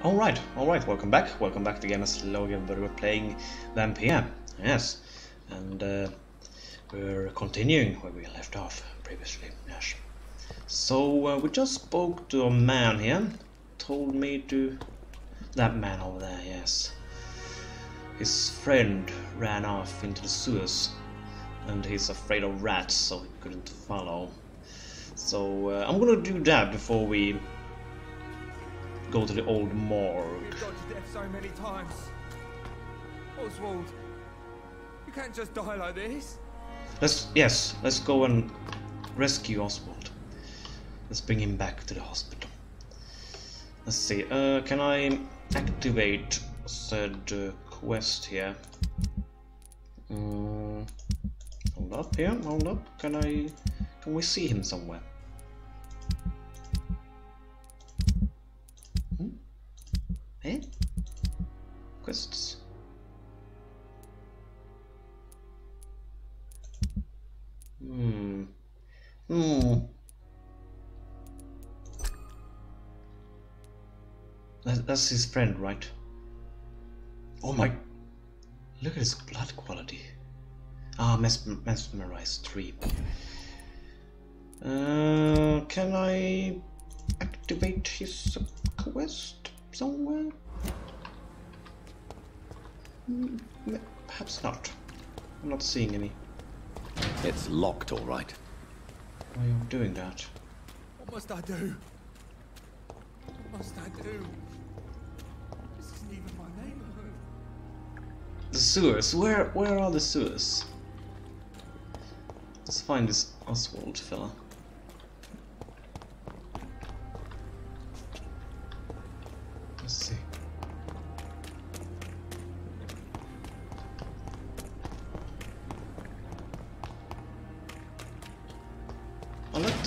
Alright, welcome back. Welcome back to Game as Logan, but we're playing Vampyr. Yes. And we're continuing where we left off previously. Yes. So we just spoke to a man here. Told me to... That man over there, yes. His friend ran off into the sewers. And he's afraid of rats, so he couldn't follow. So I'm gonna do that before we go to the old morgue. You've gone to death so many times. Oswald, you can't just die like this. Let's go and rescue Oswald. Let's bring him back to the hospital. Let's see, can I activate said quest here? Hold up here, hold up. Can we see him somewhere? Eh? Quests. That's his friend, right? Oh my... Look at his blood quality. Ah, mesmerized 3. Can I activate his quest somewhere? Perhaps not. I'm not seeing any. It's locked, all right. Why are you doing that? What must I do? What must I do? This isn't even my neighborhood. The sewers. Where are the sewers? Let's find this Oswald fella. Let's see.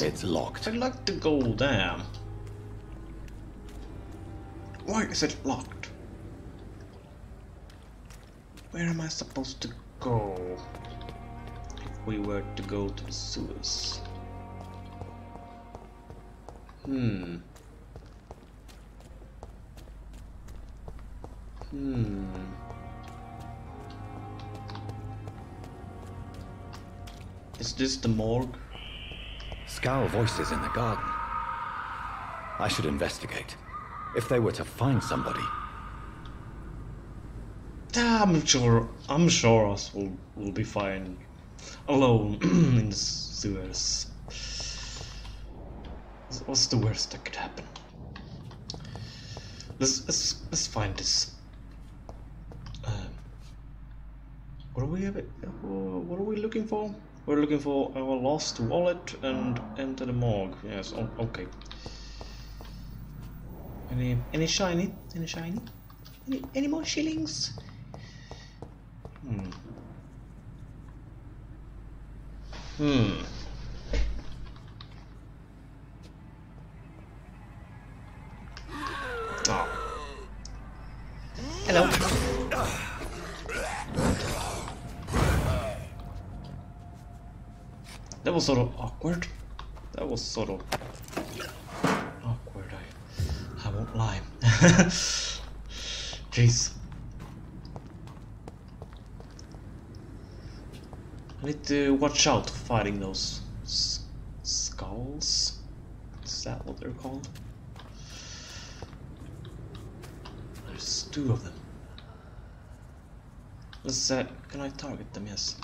It's locked. I'd like to go there. Why is it locked? Where am I supposed to go if we were to go to the sewers? Is this the morgue? Scowl voices in the garden. I should investigate. If they were to find somebody. I'm sure Oswald will be fine alone in the sewers. What's the worst that could happen? Let's find this. What are we looking for? We're looking for our lost wallet and enter the morgue. Yes, okay. Any shiny? Any shiny? Any more shillings? Oh. Hello. That was sort of awkward. That was sort of awkward, I won't lie. Jeez. I need to watch out fighting those skulls. Is that what they're called? There's 2 of them. Let's can I target them? Yes.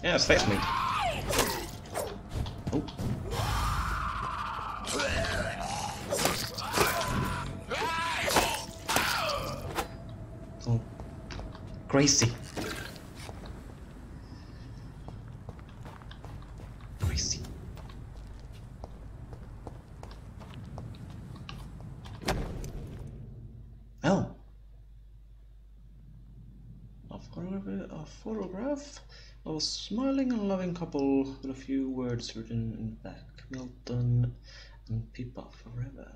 Yeah, face me. Oh. Oh. Crazy. Crazy. Oh. A photograph of a smiling and loving couple with a few words written in the back. Milton and Pippa forever.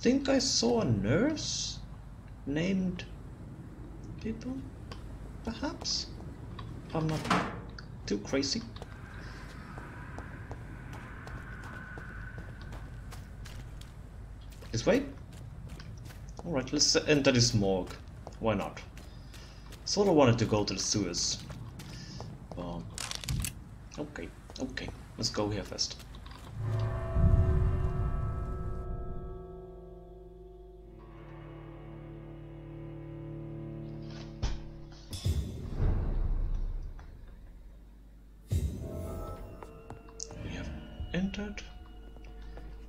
think I saw a nurse named people, perhaps? I'm not too crazy. This way? Alright, let's enter this morgue. Why not? Sort of wanted to go to the sewers. Okay, let's go here first. We have entered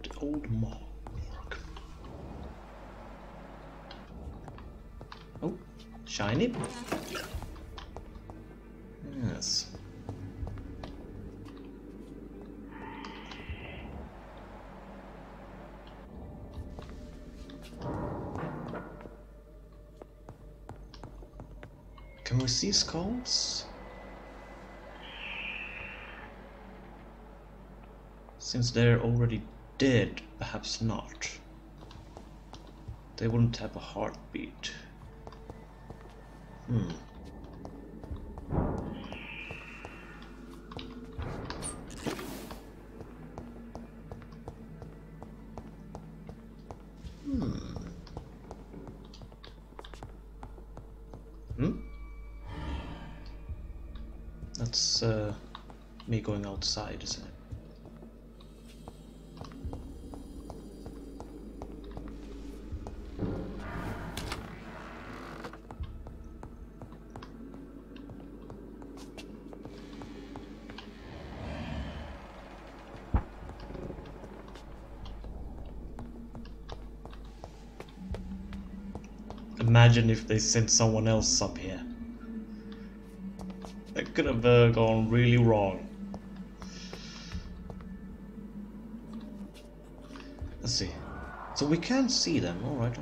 the old morgue. Oh, shiny. Yes. Can we see skulls? Since they're already dead, perhaps not. They wouldn't have a heartbeat. That's me going outside, isn't it? Imagine if they sent someone else up here. That could have gone really wrong. Let's see. So we can see them. Alright.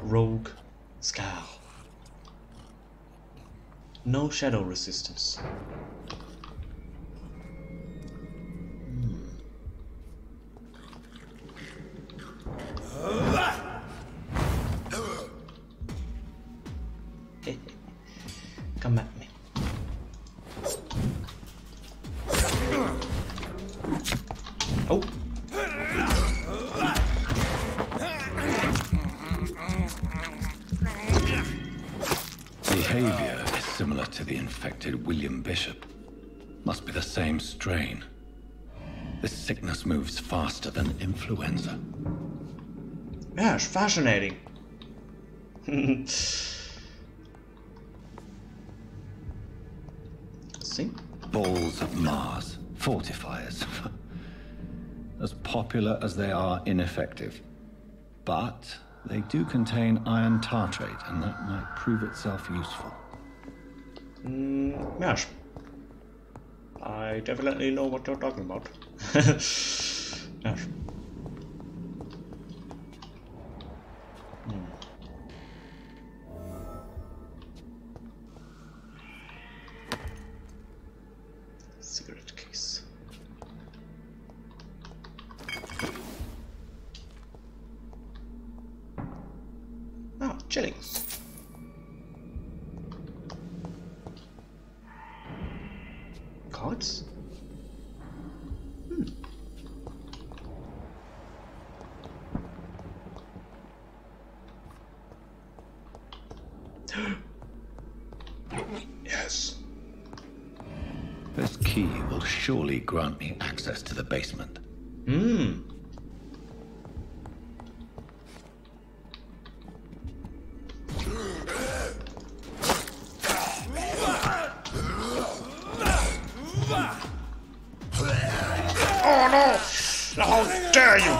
Rogue Scowl. No shadow resistance. Come at me. Oh. Behavior is similar to the infected William Bishop. Must be the same strain. This sickness moves faster than influenza. Yeah, it's fascinating. See? Balls of Mars, fortifiers. As popular as they are ineffective. But they do contain iron tartrate, and that might prove itself useful. Yes. I definitely know what you're talking about. Yes. Cigarette case. Ah, chilling. Cards? Yes. This key will surely grant me access to the basement. Oh no! How dare you!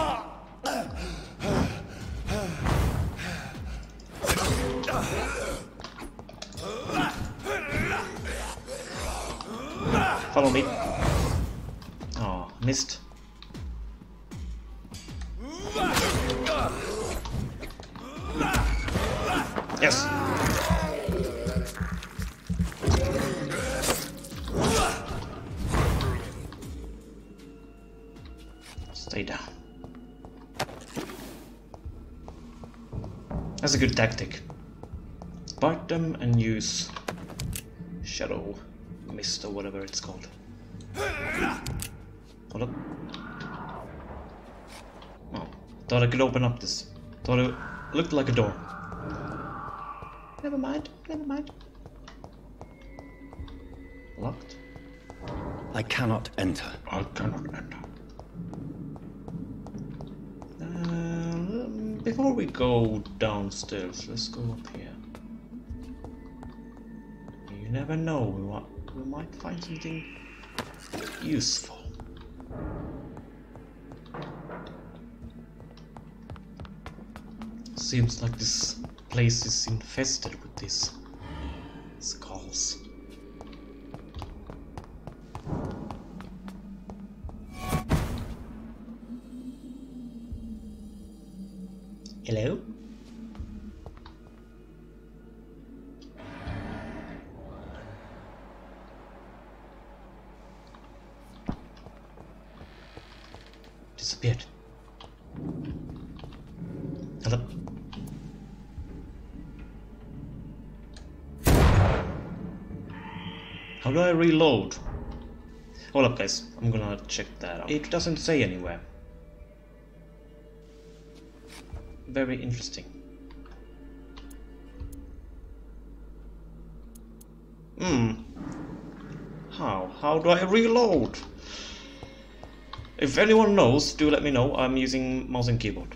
Follow me. Oh, missed. Yes. Stay down. That's a good tactic. Bite them and use shadow mist or whatever it's called. Hold up. Oh, thought I could open up this. Thought it looked like a door. Never mind, never mind. Locked. I cannot enter. I cannot enter. Before we go downstairs, let's go up here. You never know, we might find something useful. Seems like this place is infested with these skulls. Hello? Disappeared. Hello? How do I reload? Hold up, guys. I'm gonna check that out. It doesn't say anywhere. Very interesting. How do I reload? If anyone knows, do let me know. I'm using mouse and keyboard.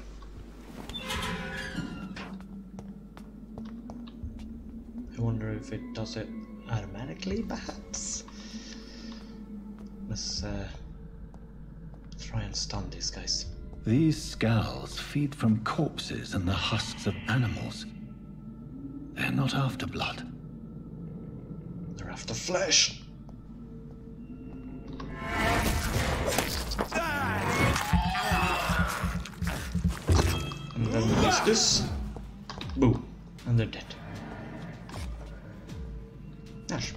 I wonder if it does it automatically, perhaps? Let's try and stun these guys. These skulls feed from corpses and the husks of animals. They're not after blood. They're after flesh. And then there's this. Boom. And they're dead. Ash.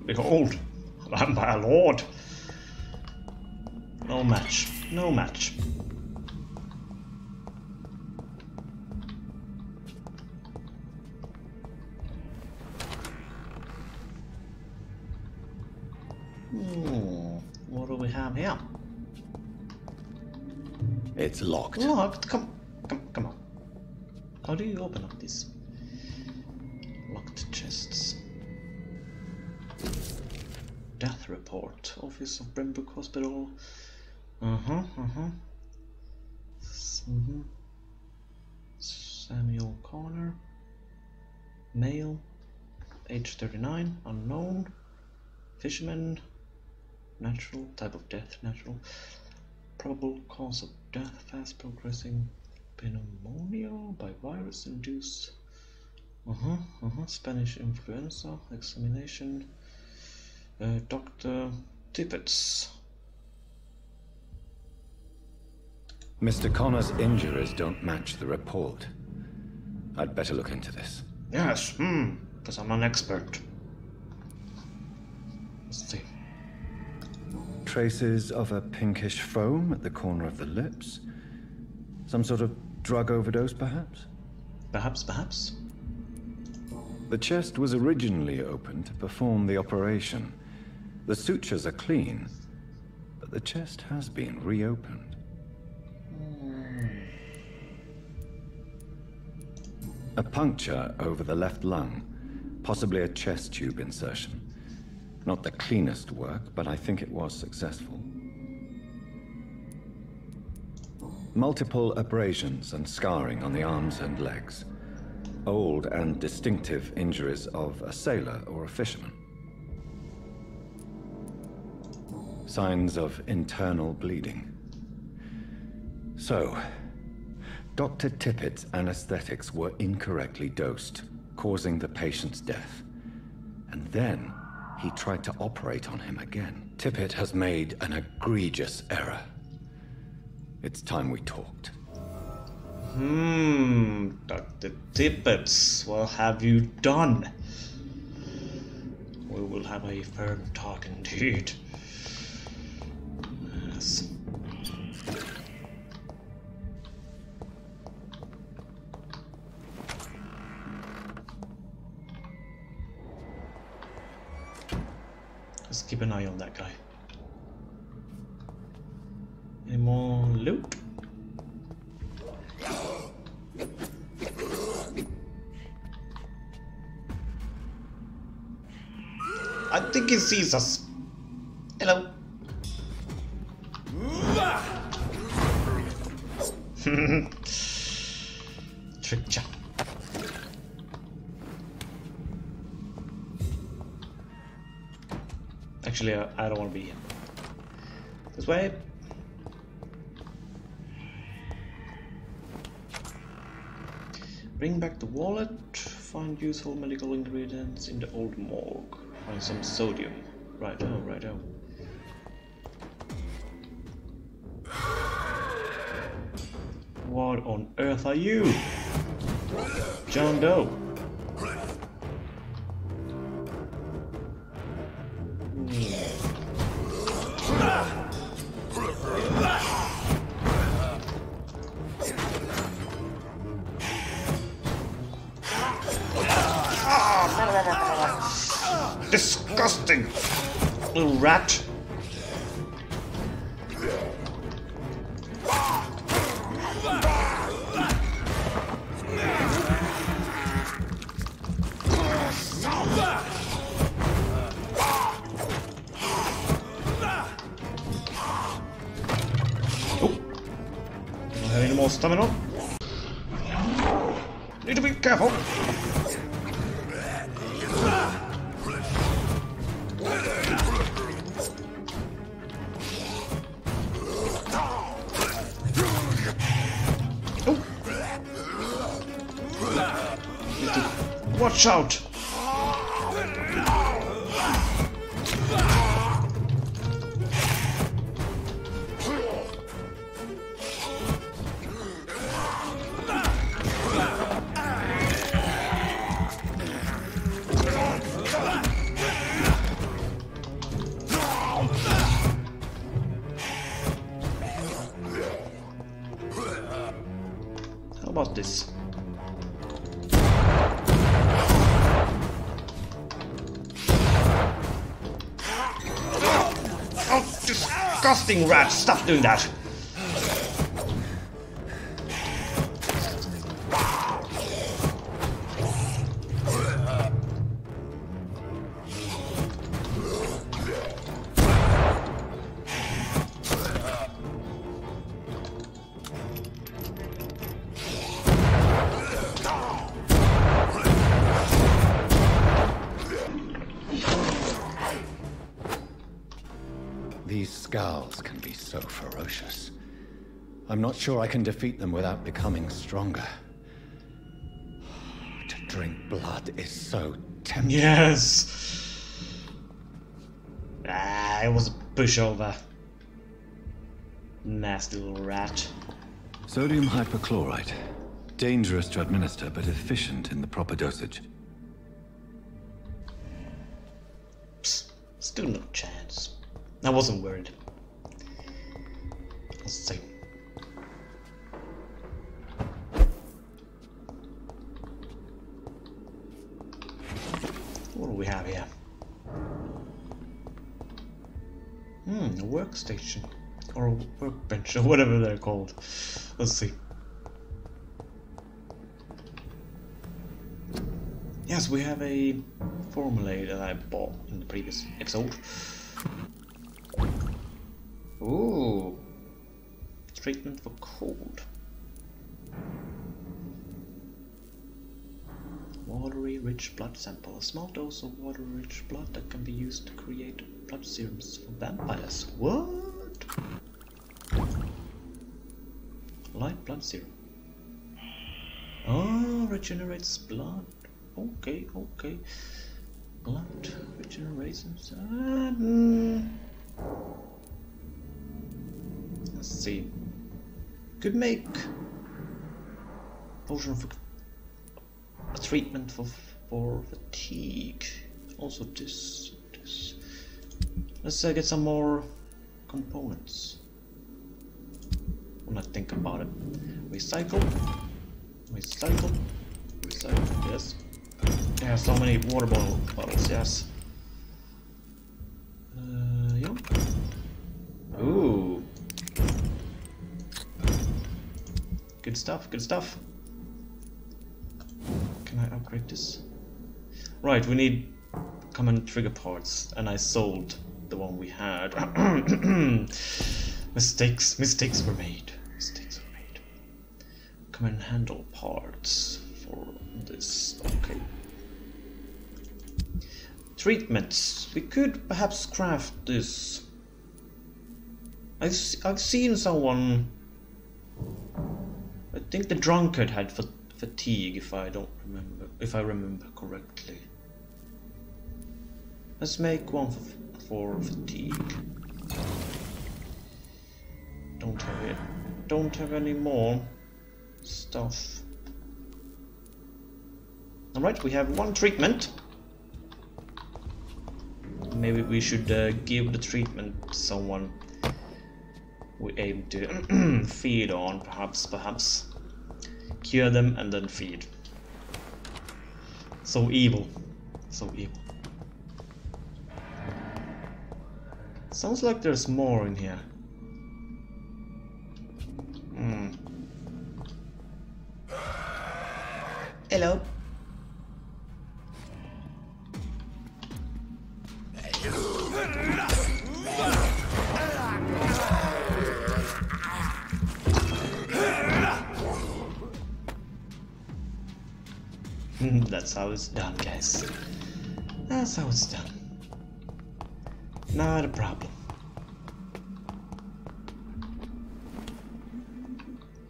Behold, Vampire Lord. No match, no match. What do we have here? It's locked. Locked? Come on. How do you open up these locked chests? Death report. Office of Brimbrook Hospital. Samuel Connor. Male. Age 39. Unknown. Fisherman. Natural. Type of death. Natural. Probable cause of death. Fast progressing pneumonia by virus induced. Spanish influenza. Examination. Dr. Tippets. Mr. Connor's injuries don't match the report. I'd better look into this. Yes, because I'm an expert. Let's see. Traces of a pinkish foam at the corner of the lips. Some sort of drug overdose, perhaps? Perhaps. The chest was originally opened to perform the operation. The sutures are clean, but the chest has been reopened. A puncture over the left lung, possibly a chest tube insertion. Not the cleanest work, but I think it was successful. Multiple abrasions and scarring on the arms and legs. Old and distinctive injuries of a sailor or a fisherman. Signs of internal bleeding. So, Dr. Tippett's anesthetics were incorrectly dosed, causing the patient's death. And then, he tried to operate on him again. Tippett has made an egregious error. It's time we talked. Dr. Tippett, what have you done? We will have a firm talk indeed. Yes. Let's keep an eye on that guy. Any more loot? I think he sees us. Hello. Trick shot. Actually, I don't want to be here. This way. Bring back the wallet. Find useful medical ingredients in the old morgue. Find some sodium. Righto, righto. What on earth are you? John Doe. Disgusting little rat. Don't have any more stamina. Need to be careful. Watch out! How about this? Oh, disgusting rat! Stop doing that! These scowls can be so ferocious. I'm not sure I can defeat them without becoming stronger. To drink blood is so tempting. Yes! Ah, it was a pushover. Nasty little rat. Sodium hypochlorite. Dangerous to administer, but efficient in the proper dosage. Psst, still no chance. I wasn't worried. Let's see. What do we have here? A workstation. Or a workbench, or whatever they're called. Let's see. Yes, we have a formula that I bought in the previous episode. Ooh. Treatment for cold. Watery rich blood sample. A small dose of watery rich blood that can be used to create blood serums for vampires. What? Light blood serum. Oh, regenerates blood. Okay, okay. Blood regenerations. Let's see. Could make potion for a treatment for fatigue. Also this. Let's get some more components. When I think about it, recycle. Yes. There are so many water bottles. Yes. Yeah. Ooh. Good stuff. Can I upgrade this? Right, we need common trigger parts, and I sold the one we had. Mistakes were made. Common handle parts for this. Okay. Treatments. We could perhaps craft this. I've seen someone. I think the drunkard had fatigue, if I remember correctly. Let's make one for fatigue. Don't have any more stuff. Alright, we have one treatment. Maybe we should give the treatment to someone we aim to feed on, perhaps. Cure them and then feed. So evil. Sounds like there's more in here. Hello. That's how it's done, guys. That's how it's done. Not a problem.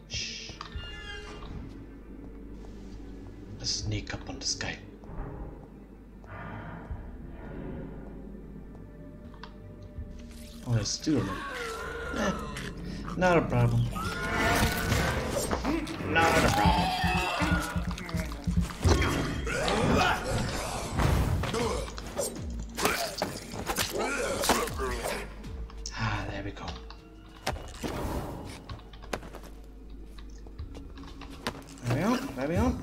Shh. Let's sneak up on this guy. Oh, there's two of them. Not a problem. Not a problem. There we go. There we are.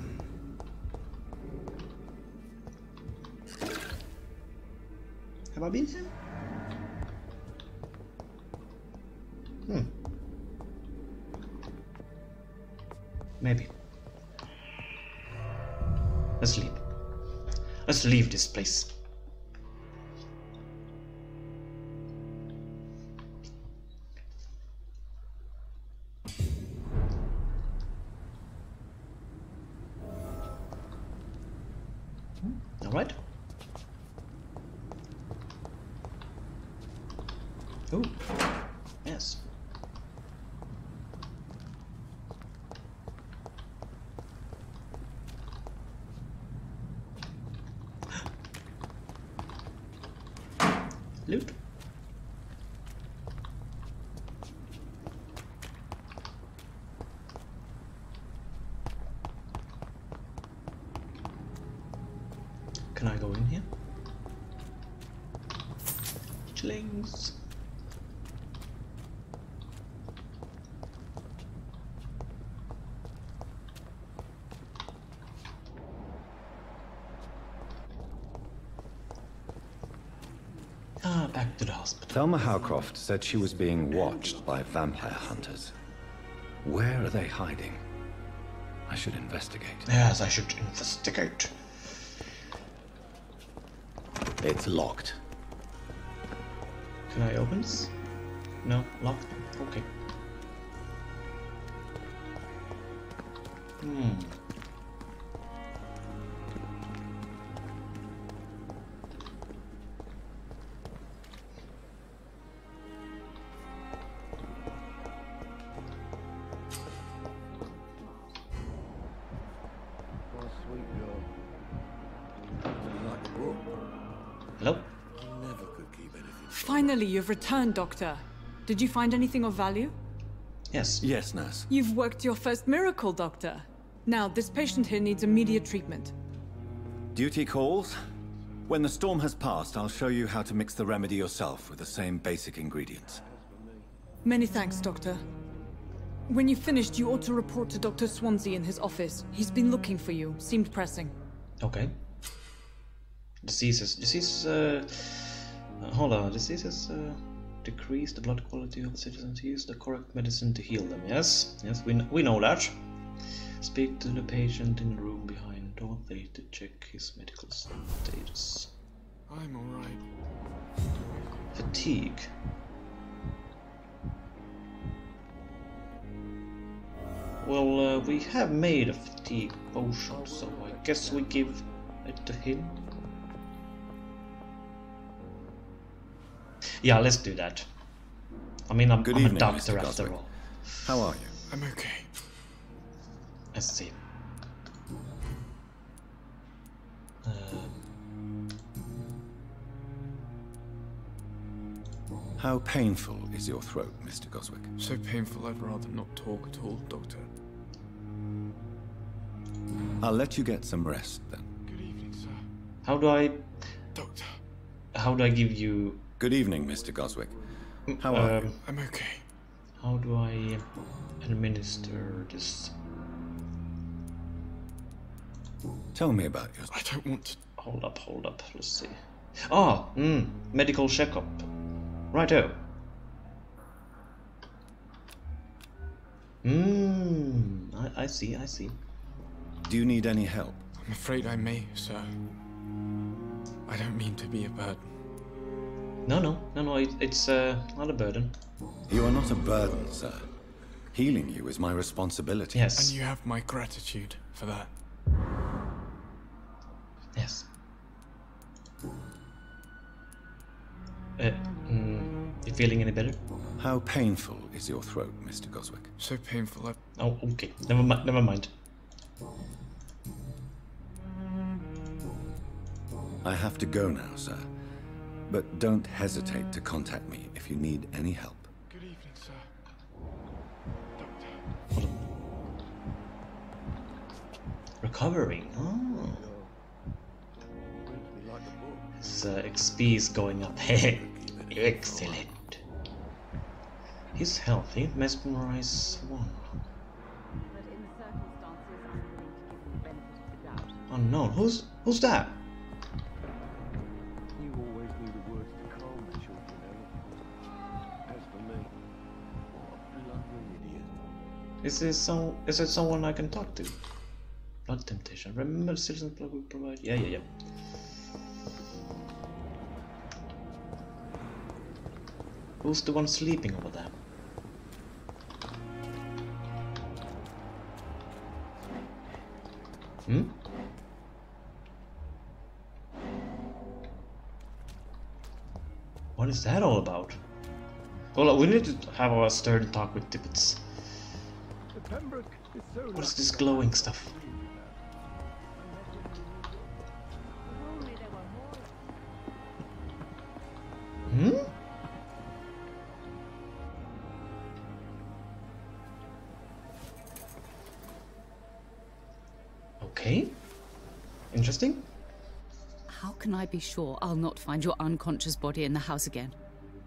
Have I been here? Maybe. Let's leave. Let's leave this place. All right. Oh, yes. Loot. Can I go in here? Chlings. Back to the hospital. Thelma Howcroft said she was being watched by vampire hunters. Where are they hiding? I should investigate. Yes, I should investigate. It's locked. Can I open this? No, locked. Okay. Hello? Finally, you've returned, Doctor. Did you find anything of value? Yes. Yes, nurse. You've worked your first miracle, Doctor. Now, this patient here needs immediate treatment. Duty calls. When the storm has passed, I'll show you how to mix the remedy yourself with the same basic ingredients. Many thanks, Doctor. When you've finished, you ought to report to Dr. Swansea in his office. He's been looking for you. Seemed pressing. Okay. Diseases, hold on. Diseases, decrease the blood quality of the citizens. Use the correct medicine to heal them. Yes, yes, we know that. Speak to the patient in the room behind Dorothy to check his medical status. I'm alright. Fatigue. Well, we have made a fatigue potion, so I guess we give it to him. Yeah, let's do that. I mean, I'm a doctor after all. How are you? I'm okay. Let's see. How painful is your throat, Mr. Goswick? So painful I'd rather not talk at all, Doctor. I'll let you get some rest, then. Good evening, sir. How do I... Doctor. How do I give you... Good evening, Mr. Goswick. How are you? I'm okay. How do I administer this? Tell me about yours. I don't want to... Hold up, let's see. Ah, medical checkup. Righto. I see. Do you need any help? I'm afraid I may, sir. I don't mean to be a burden. No, it's not a burden. You are not a burden, sir. Healing you is my responsibility. Yes. And you have my gratitude for that. Yes. You feeling any better? How painful is your throat, Mr. Goswick? So painful I... Oh, okay. Never mind. I have to go now, sir. But don't hesitate to contact me if you need any help. Good evening, sir. Doctor. Recovering. Oh. His XP is going up. Excellent. He's healthy. Mesmerize 1. But in the circumstances, I'm willing to give him the benefit of the doubt. Unknown. Who's that? You always knew the words to calm the children, Ellen. As for me, what a bloody idiot. Is it someone I can talk to? Blood temptation. Remember the citizens blood we provide? Yeah. Who's the one sleeping over there? What is that all about? Well, we need to have a stern talk with Tippets. What is this glowing stuff? Okay. Interesting. How can I be sure I'll not find your unconscious body in the house again?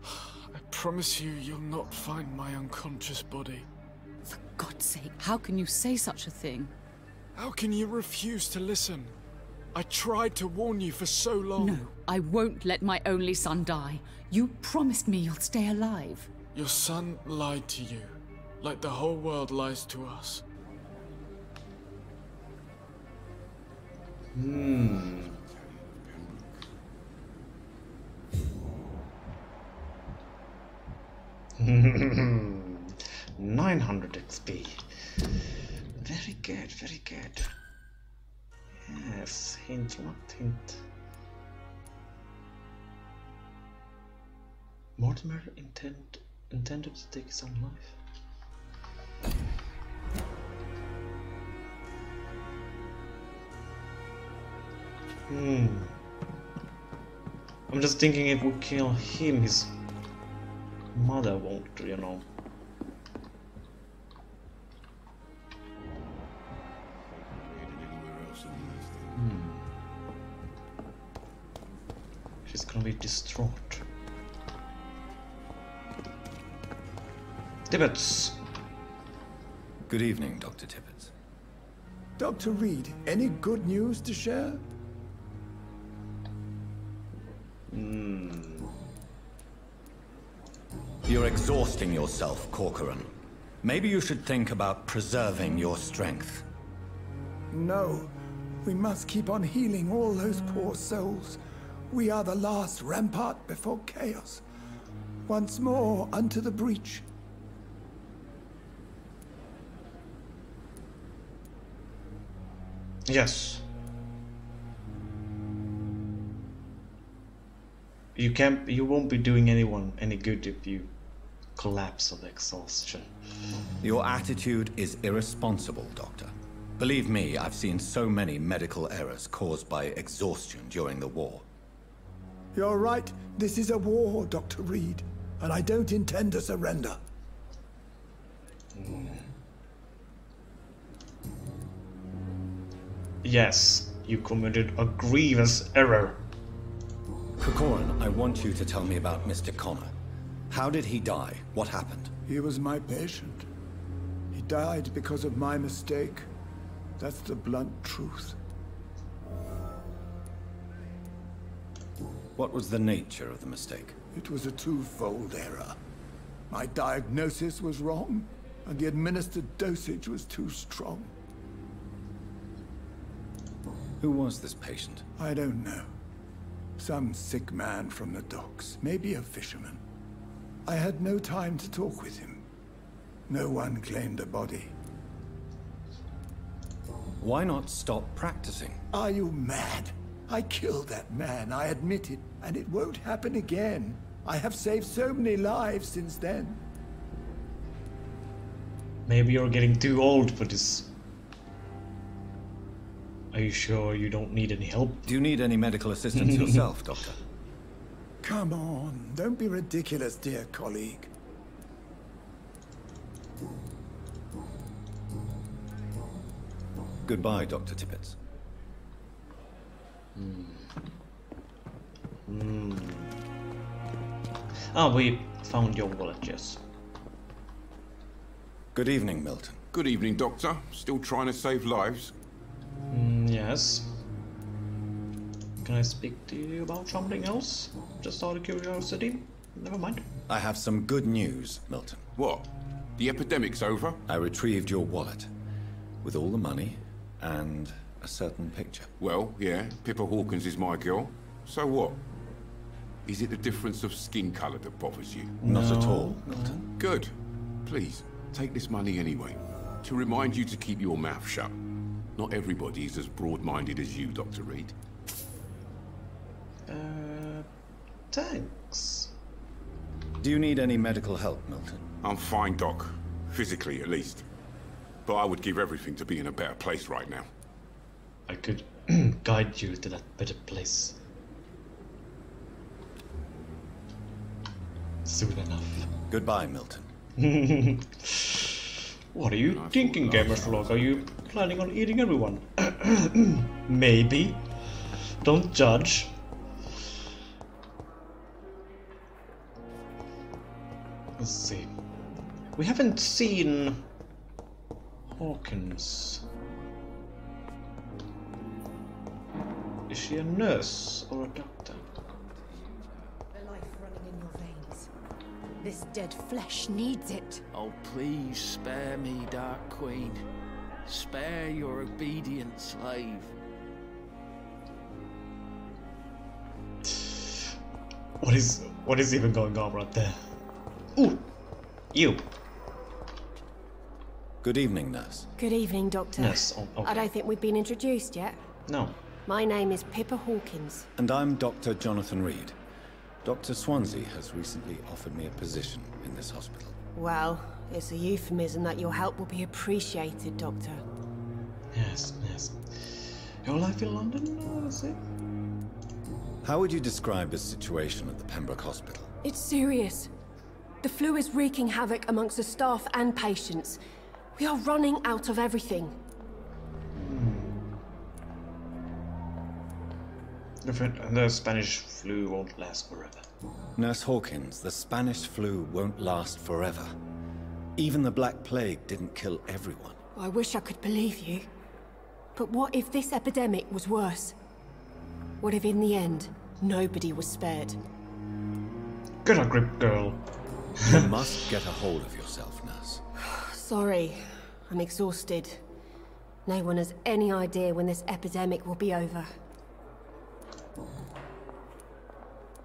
I promise you'll not find my unconscious body. For God's sake, how can you say such a thing? How can you refuse to listen? I tried to warn you for so long. No, I won't let my only son die. You promised me you'll stay alive. Your son lied to you, like the whole world lies to us. 900 XP. Very good, very good. Yes, hint, not hint. Mortimer intended to take his own life. I'm just thinking if we kill him, his mother won't, you know. She's gonna be distraught. Tibbets! Good evening, Dr. Tibbets. Dr. Reid, any good news to share? You're exhausting yourself, Corcoran. Maybe you should think about preserving your strength. No. We must keep on healing all those poor souls. We are the last rampart before chaos. Once more unto the breach. Yes. You won't be doing anyone any good if you collapse of exhaustion. Your attitude is irresponsible, Doctor. Believe me, I've seen so many medical errors caused by exhaustion during the war. You're right. This is a war, Dr. Reid, and I don't intend to surrender. Yes, you committed a grievous error. Corcoran, I want you to tell me about Mr. Connor. How did he die? What happened? He was my patient. He died because of my mistake. That's the blunt truth. What was the nature of the mistake? It was a twofold error. My diagnosis was wrong, and the administered dosage was too strong. Who was this patient? I don't know. Some sick man from the docks, maybe a fisherman. I had no time to talk with him. No one claimed a body. Why not stop practicing? Are you mad? I killed that man, I admit it, and it won't happen again. I have saved so many lives since then. Maybe you're getting too old for this. Are you sure you don't need any help? Do you need any medical assistance yourself, Doctor? Come on, don't be ridiculous, dear colleague. Goodbye, Dr. Tibbets. Ah, we found your wallet, yes. Good evening, Milton. Good evening, Doctor. Still trying to save lives? Yes. Can I speak to you about something else? Just out of curiosity? Never mind. I have some good news, Milton. What? The epidemic's over? I retrieved your wallet with all the money and a certain picture. Well, yeah, Pippa Hawkins is my girl. So what? Is it the difference of skin colour that bothers you? Not at all, Milton. Good. Please, take this money anyway. To remind you to keep your mouth shut. Not everybody is as broad-minded as you, Dr. Reid. Thanks. Do you need any medical help, Milton? I'm fine, Doc. Physically, at least. But I would give everything to be in a better place right now. I could guide you to that better place. Soon enough. Goodbye, Milton. What are you thinking, Gamerslog? Are you planning on eating everyone? Maybe. Don't judge. Let's see. We haven't seen Hawkins. Is she a nurse or a doctor? The life running in your veins. This dead flesh needs it. Oh, please spare me, Dark Queen. Spare your obedient slave. What is even going on right there? Ooh! You. Good evening, nurse. Good evening, Doctor. Yes, okay. I don't think we've been introduced yet. No. My name is Pippa Hawkins. And I'm Dr. Jonathan Reid. Dr. Swansea has recently offered me a position in this hospital. Well, it's a euphemism that your help will be appreciated, Doctor. Yes, yes. Your life in London, is it? How would you describe the situation at the Pembroke Hospital? It's serious. The flu is wreaking havoc amongst the staff and patients. We are running out of everything. The Spanish flu won't last forever. Nurse Hawkins, the Spanish flu won't last forever. Even the Black Plague didn't kill everyone. I wish I could believe you. But what if this epidemic was worse? What if in the end, nobody was spared? Get a grip, girl. You must get a hold of yourself, nurse. Sorry, I'm exhausted. No one has any idea when this epidemic will be over.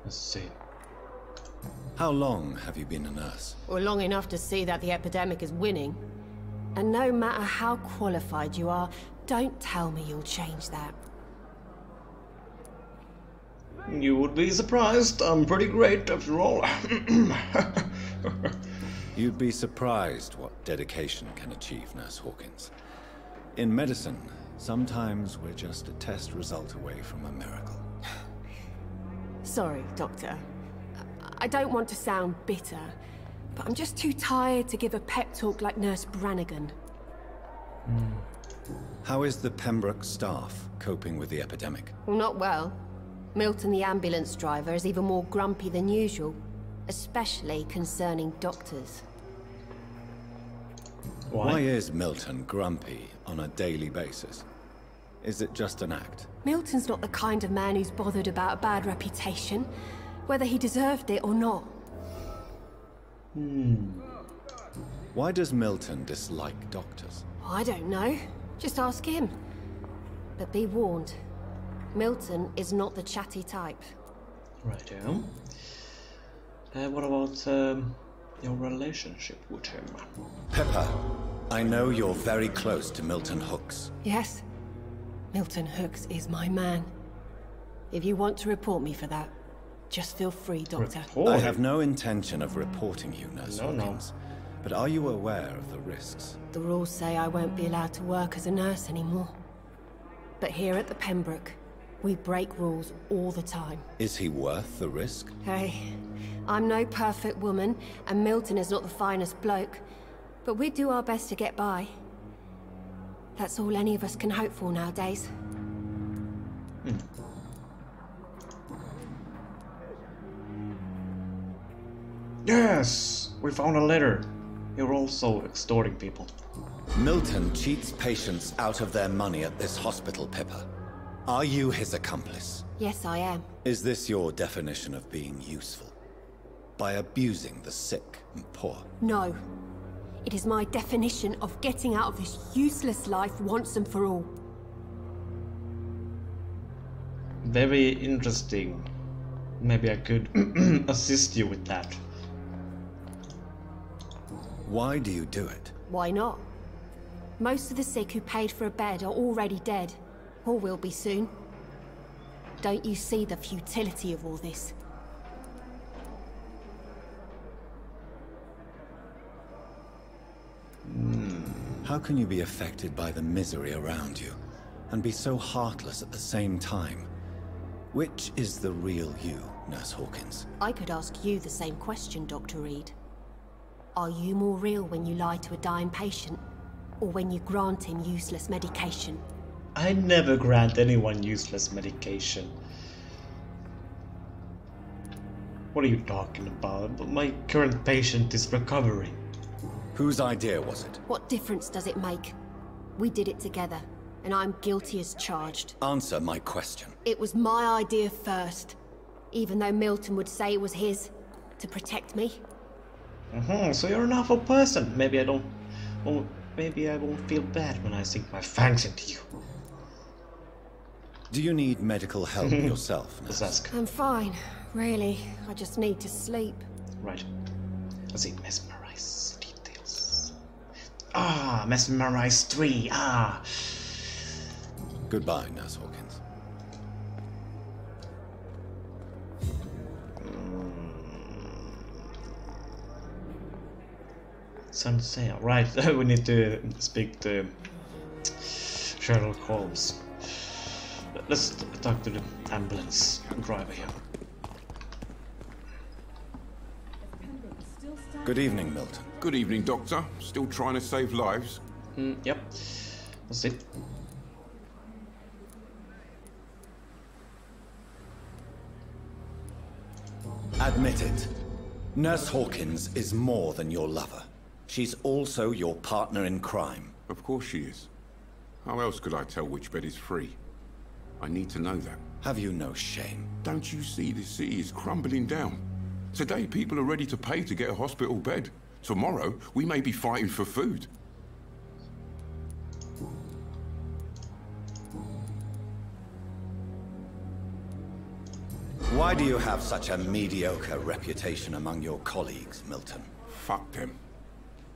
Let's see. How long have you been a nurse? Well, long enough to see that the epidemic is winning. And no matter how qualified you are, don't tell me you'll change that. You would be surprised. I'm pretty great after all. You'd be surprised what dedication can achieve, Nurse Hawkins. In medicine, sometimes we're just a test result away from a miracle. Sorry, Doctor. I don't want to sound bitter, but I'm just too tired to give a pep talk like Nurse Brannigan. How is the Pembroke staff coping with the epidemic? Well, not well. Milton, the ambulance driver, is even more grumpy than usual, especially concerning doctors. Why is Milton grumpy on a daily basis? Is it just an act? Milton's not the kind of man who's bothered about a bad reputation, whether he deserved it or not. Why does Milton dislike doctors? I don't know. Just ask him. But be warned, Milton is not the chatty type. Righto. What about your relationship with him? Pepper, I know you're very close to Milton Hooks. Yes. Milton Hooks is my man. If you want to report me for that, just feel free, Doctor. I have no intention of reporting you, Nurse Hawkins. But are you aware of the risks? The rules say I won't be allowed to work as a nurse anymore. But here at the Pembroke, we break rules all the time. Is he worth the risk? Hey, I'm no perfect woman, and Milton is not the finest bloke. But we do our best to get by. That's all any of us can hope for nowadays. Yes! We found a letter. You're also extorting people. Milton cheats patients out of their money at this hospital, Pippa. Are you his accomplice? Yes, I am. Is this your definition of being useful? By abusing the sick and poor? No. It is my definition of getting out of this useless life once and for all. Very interesting. Maybe I could assist you with that. Why do you do it? Why not? Most of the sick who paid for a bed are already dead, or will be soon. Don't you see the futility of all this? How can you be affected by the misery around you, and be so heartless at the same time? Which is the real you, Nurse Hawkins? I could ask you the same question, Dr. Reid. Are you more real when you lie to a dying patient, or when you grant him useless medication? I never grant anyone useless medication. What are you talking about? My current patient is recovering. Whose idea was it? What difference does it make? We did it together, and I'm guilty as charged. Answer my question. It was my idea first, even though Milton would say it was his, to protect me. So you're an awful person. Maybe I don't... Well, maybe I won't feel bad when I sink my fangs into you. Do you need medical help yourself, Nurse? Let's ask. I'm fine, really. I just need to sleep. Right. Let's see, mesmerize. Nice details. Ah, mesmerized 3. Ah. Goodbye, Nurse Hawkins. Sunset. Right, we need to speak to Sherlock Holmes. Let's talk to the ambulance driver here. Good evening, Milton. Good evening, Doctor. Still trying to save lives? Yep. That's it. Admit it. Nurse Hawkins is more than your lover. She's also your partner in crime. Of course she is. How else could I tell which bed is free? I need to know that. Have you no shame? Don't you see the city is crumbling down? Today people are ready to pay to get a hospital bed. Tomorrow we may be fighting for food. Why do you have such a mediocre reputation among your colleagues, Milton? Fuck them.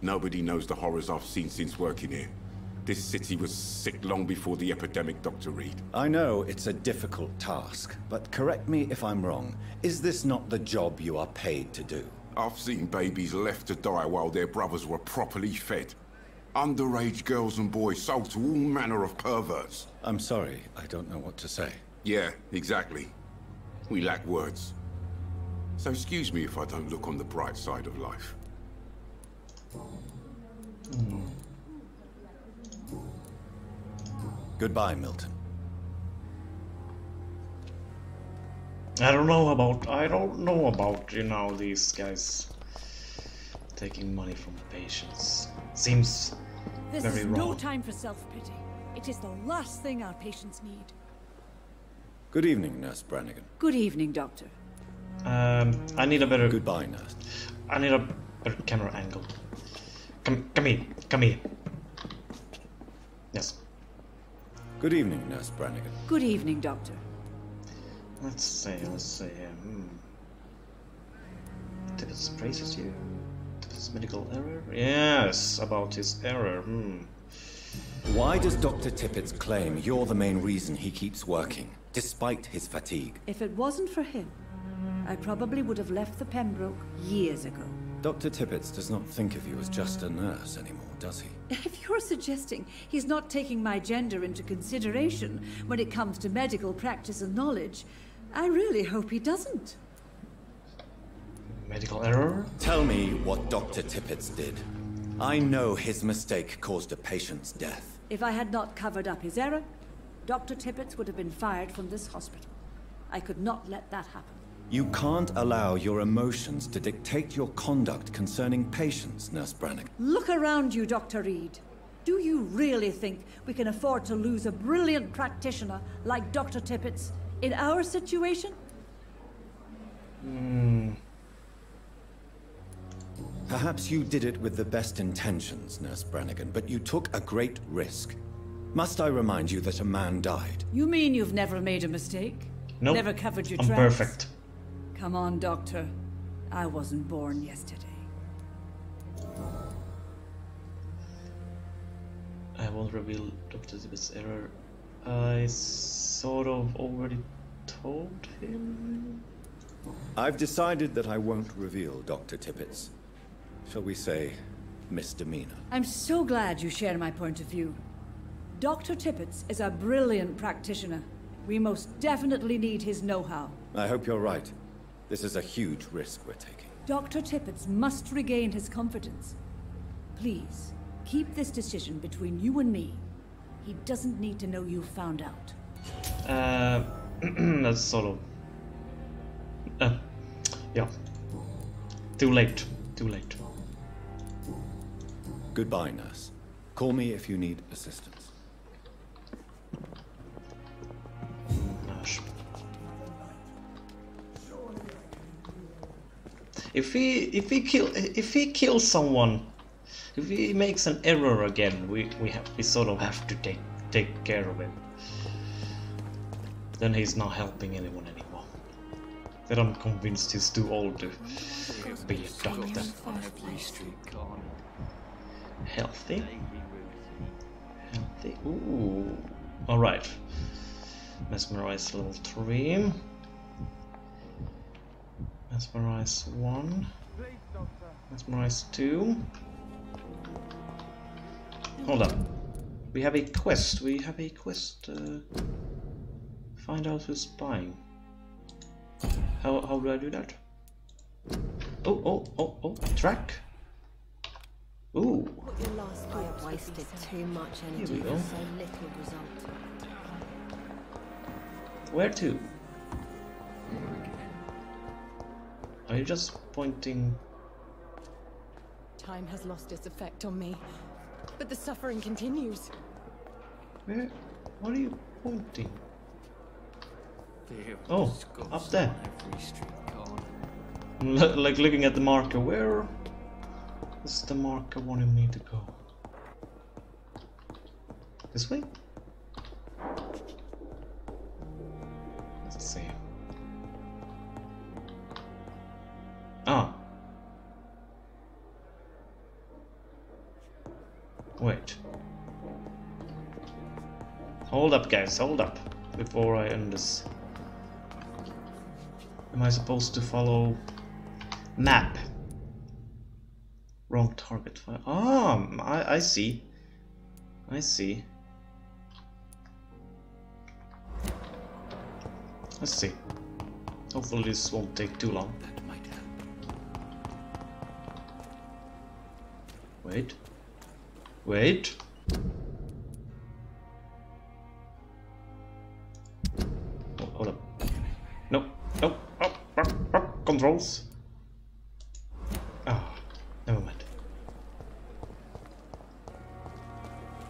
Nobody knows the horrors I've seen since working here. This city was sick long before the epidemic, Dr. Reid. I know it's a difficult task, but correct me if I'm wrong. Is this not the job you are paid to do? I've seen babies left to die while their brothers were properly fed. Underage girls and boys sold to all manner of perverts. I'm sorry, I don't know what to say. Yeah, exactly. We lack words. So excuse me if I don't look on the bright side of life. Goodbye, Milton. I don't know about, you know, these guys taking money from patients. Seems This very is wrong. no time for self-pity. It is the last thing our patients need. Good evening, Nurse Brannigan. Good evening, Doctor. I need a better. Goodbye, Nurse. I need a better camera angle. Come here. Yes. Good evening, Nurse Brannigan. Good evening, Doctor. Let's see. Tibbetts praises you. Tibbetts medical error? Yes, about his error. Why does Dr. Tippett claim you're the main reason he keeps working, despite his fatigue? If it wasn't for him, I probably would have left the Pembroke years ago. Dr. Tippett does not think of you as just a nurse anymore, does he? If you're suggesting he's not taking my gender into consideration when it comes to medical practice and knowledge, I really hope he doesn't. Medical error? Tell me what Dr. Tippett did. I know his mistake caused a patient's death. If I had not covered up his error, Dr. Tippett would have been fired from this hospital. I could not let that happen. You can't allow your emotions to dictate your conduct concerning patients, Nurse Brannigan. Look around you, Dr. Reid. Do you really think we can afford to lose a brilliant practitioner like Dr. Tippett in our situation? Perhaps you did it with the best intentions, Nurse Brannigan, but you took a great risk. Must I remind you that a man died? You mean you've never made a mistake? Nope. Never covered your I'm tracks? perfect. Come on, Doctor. I wasn't born yesterday. I won't reveal Dr. Tibbett's error. I sort of already told him. I've decided that I won't reveal Dr. Tippett's, shall we say, misdemeanor. I'm so glad you share my point of view. Dr. Tippett is a brilliant practitioner. We most definitely need his know-how. I hope you're right. This is a huge risk we're taking. Dr. Tippett must regain his confidence. Please, keep this decision between you and me. He doesn't need to know you found out. That's sort of... yeah. Too late. Goodbye, nurse. Call me if you need assistance. If he kills someone, if he makes an error again, we sort of have to take care of him. Then he's not helping anyone anymore. That I'm convinced he's too old to be a doctor. Healthy. Healthy. Ooh. Alright. Mesmerize level 3. Mesmerize 1. Mesmerize 2. Hold up. We have a quest. We have a quest. Find out who's spying. How do I do that? Oh, track. Ooh. I've wasted too much energy for so little result. Where to? Are you just pointing? Time has lost its effect on me, but the suffering continues. Where? What are you pointing? Oh, up there. Like looking at the marker. Where is the marker wanting me to go? This way? Let's see. Ah. Wait. Hold up, guys, hold up. Before I end this. Am I supposed to follow map? Wrong target file. Ah, I see. I see. Let's see. Hopefully this won't take too long. Wait. Wait. Oh, hold up. Nope. Nope. Controls. Ah, never mind.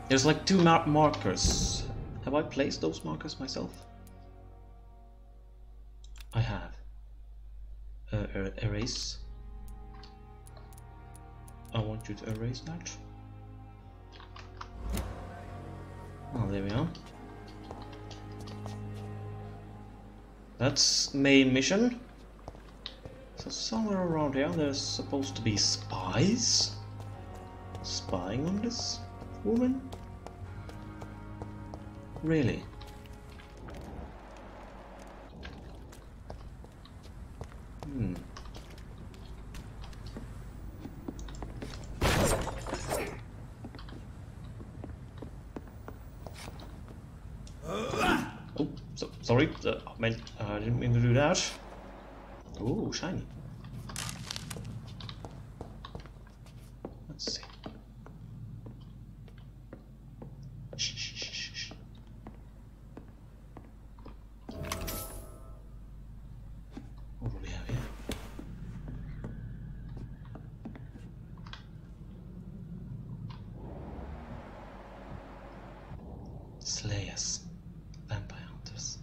There's like 2 markers. Have I placed those markers myself? I have. Erase. I want you to erase that. Oh, there we are. That's main mission. So somewhere around here there's supposed to be spies spying on this woman. Really? Oh, sorry. I didn't mean to do that. Ooh, shiny. Let's see. Shh. What do we have here? Slayers. Vampire hunters.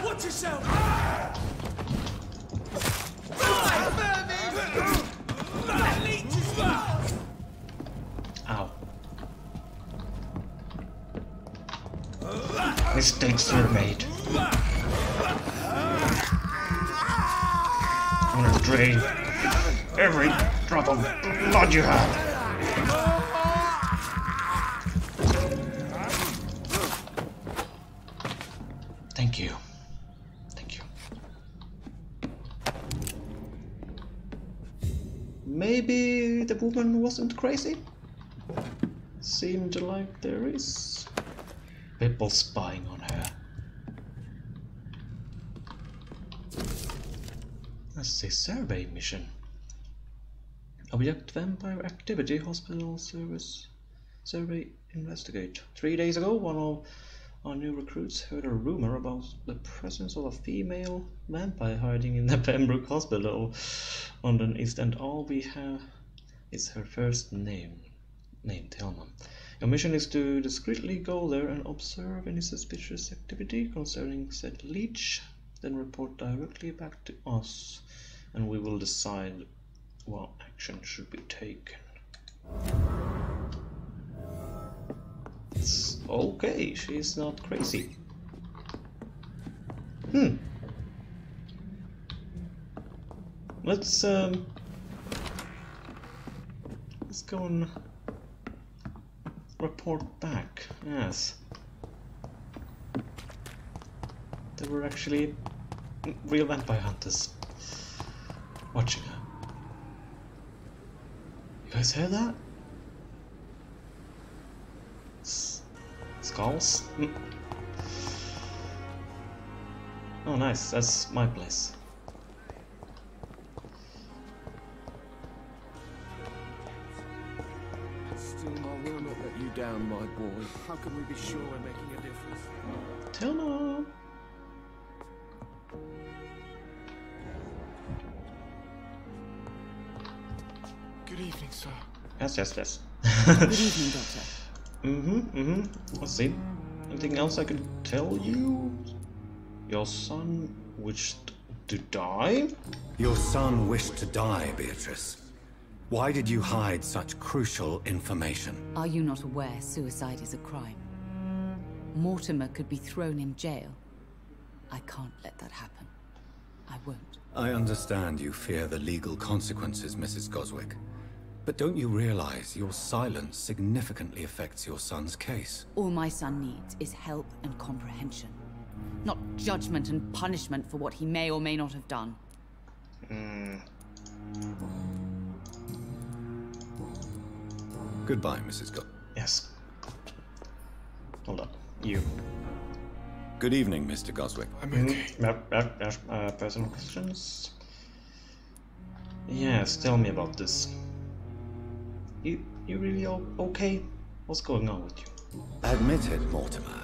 Watch yourself! Ow. Mistakes were made. I'm gonna drain every drop of blood you have. Thank you. Thank you. Maybe the woman wasn't crazy? Seemed like there is people spying on her. Let's see, survey mission. Object vampire activity, hospital service, survey investigate. 3 days ago, one of our new recruits heard a rumor about the presence of a female vampire hiding in the Pembroke Hospital on the East End. All we have is her first name, Thelma. Your mission is to discreetly go there and observe any suspicious activity concerning said leech, then report directly back to us, and we will decide what action should be taken. It's okay, she's not crazy. Let's go and report back. Yes. There were actually real vampire hunters watching her. You guys heard that? Skulls? Oh nice, that's my place. Still, I will not let you down, my boy. How can we be sure we're making a difference? Tell Mom. Good evening, sir. Yes. Good evening, Doctor. Let's see. Anything else I can tell you? Your son wished to die? Your son wished to die, Beatrice. Why did you hide such crucial information? Are you not aware suicide is a crime? Mortimer could be thrown in jail. I can't let that happen. I won't. I understand you fear the legal consequences, Mrs. Goswick. But don't you realize your silence significantly affects your son's case? All my son needs is help and comprehension. Not judgment and punishment for what he may or may not have done. Goodbye, Mrs. Yes. Hold up. You. Good evening, Mr. Goswick. I'm okay. Personal questions? Yes, tell me about this. You really okay? What's going on with you? Admit it, Mortimer.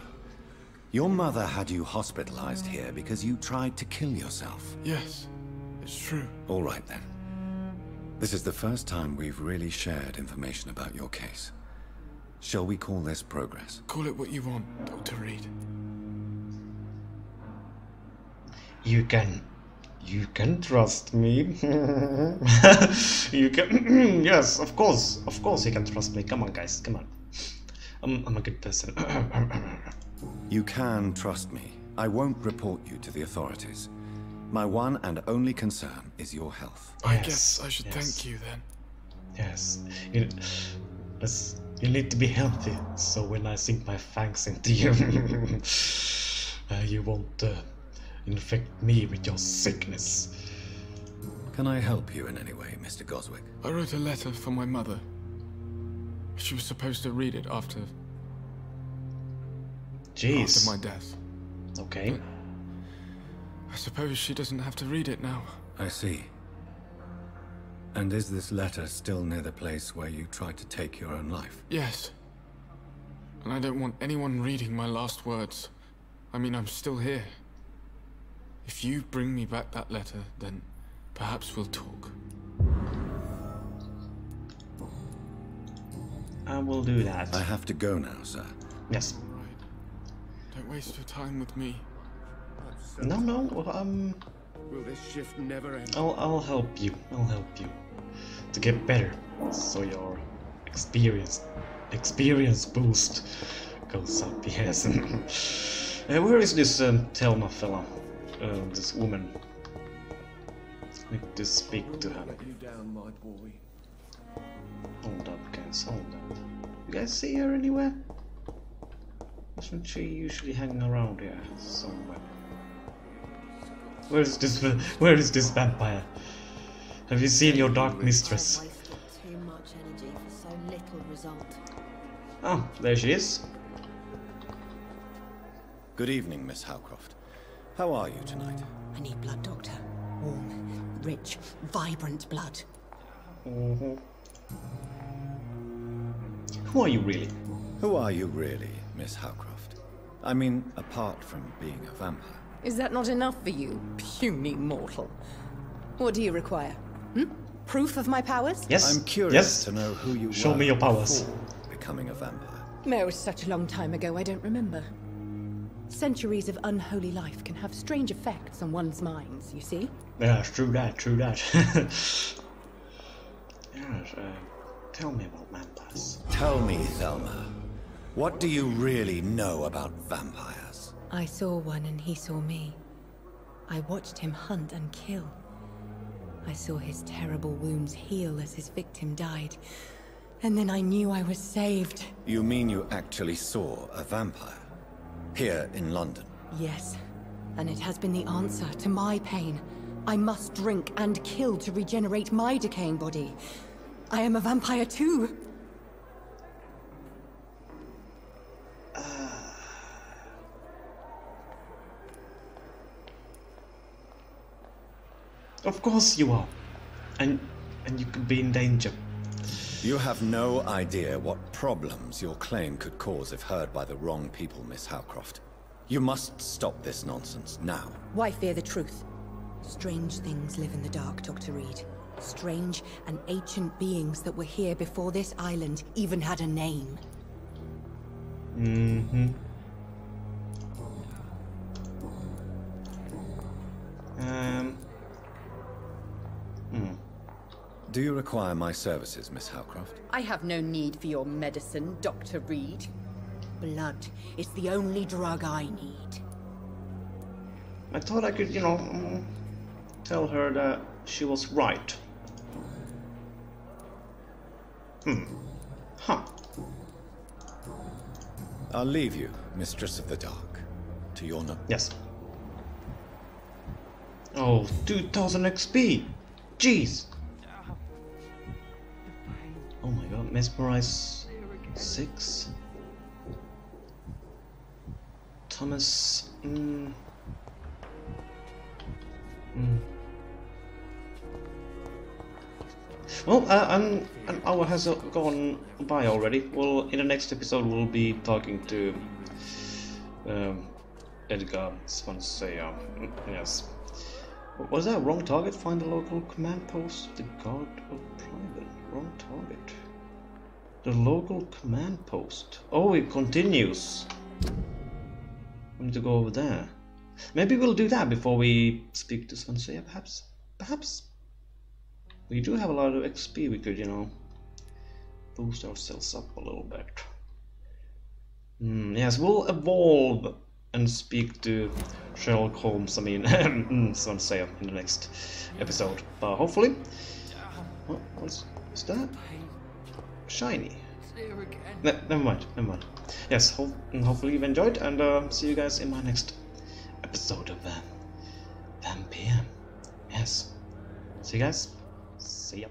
Your mother had you hospitalized here because you tried to kill yourself. Yes, it's true. All right, then. This is the first time we've really shared information about your case. Shall we call this progress? Call it what you want, Dr. Reid. You can trust me. You can. Yes, of course you can trust me. Come on, guys, come on. I'm a good person. You can trust me. I won't report you to the authorities. My one and only concern is your health. I guess I should thank you then. Yes. You need to be healthy, so when I sink my fangs into you, you won't infect me with your sickness. Can I help you in any way, Mr. Goswick? I wrote a letter for my mother. She was supposed to read it after my death. Okay. But I suppose she doesn't have to read it now. I see. And is this letter still near the place where you tried to take your own life? Yes. And I don't want anyone reading my last words. I mean, I'm still here. If you bring me back that letter, then perhaps we'll talk. I will do that. I have to go now, sir. Yes. Right. Don't waste your time with me. No. Will this shift never end? I'll help you. I'll help you to get better, so your experience boost goes up. Yes. Where is this Thelma fella? This woman. I need to speak to her. Let you down, my boy. Hold up, guys. Hold up. You guys see her anywhere? Doesn't she usually hang around here somewhere? Where is this vampire? Have you seen your dark mistress? Too much energy for so little result. Oh, there she is. Good evening, Miss Howcroft. How are you tonight? I need blood, Doctor. Warm, rich, vibrant blood. Who are you really? Who are you really, Miss Howcroft? I mean, apart from being a vampire. Is that not enough for you, puny mortal? What do you require? Proof of my powers? Yes. I'm curious to know who you were. Show me your powers. Before becoming a vampire. No, it was such a long time ago, I don't remember. Centuries of unholy life can have strange effects on one's minds, you see? Yeah, true that. Yes, tell me about vampires. Tell me, Thelma. What do you really know about vampires? I saw one and he saw me. I watched him hunt and kill. I saw his terrible wounds heal as his victim died. And then I knew I was saved. You mean you actually saw a vampire? Here in London? Yes. And it has been the answer to my pain. I must drink and kill to regenerate my decaying body. I am a vampire too. Of course you are. And you could be in danger. You have no idea what problems your claim could cause if heard by the wrong people, Miss Howcroft. You must stop this nonsense now. Why fear the truth? Strange things live in the dark, Dr. Reid. Strange and ancient beings that were here before this island even had a name. Mm-hmm. Do you require my services, Miss Howcroft? I have no need for your medicine, Dr. Reid. Blood is the only drug I need. I thought I could, you know, tell her that she was right. Huh. I'll leave you, Mistress of the Dark, to your note. Yes. Oh, 2000 XP! Jeez! Oh my god, mesmerize 6. Thomas. Well, an hour has gone by already. Well, in the next episode, we'll be talking to Edgar Swansea. Yes. Was that wrong target? Find the local command post. The guard of private. Wrong target. The local command post. Oh, it continues. We need to go over there. Maybe we'll do that before we speak to Swansea, perhaps? Perhaps? We do have a lot of XP, we could, you know, boost ourselves up a little bit. Yes, we'll evolve and speak to Sherlock Holmes, Swansea in the next episode. But hopefully... what's that? Shiny. Never mind. Yes, hopefully you've enjoyed, and see you guys in my next episode of Vampyr. Yes. See you guys. See ya.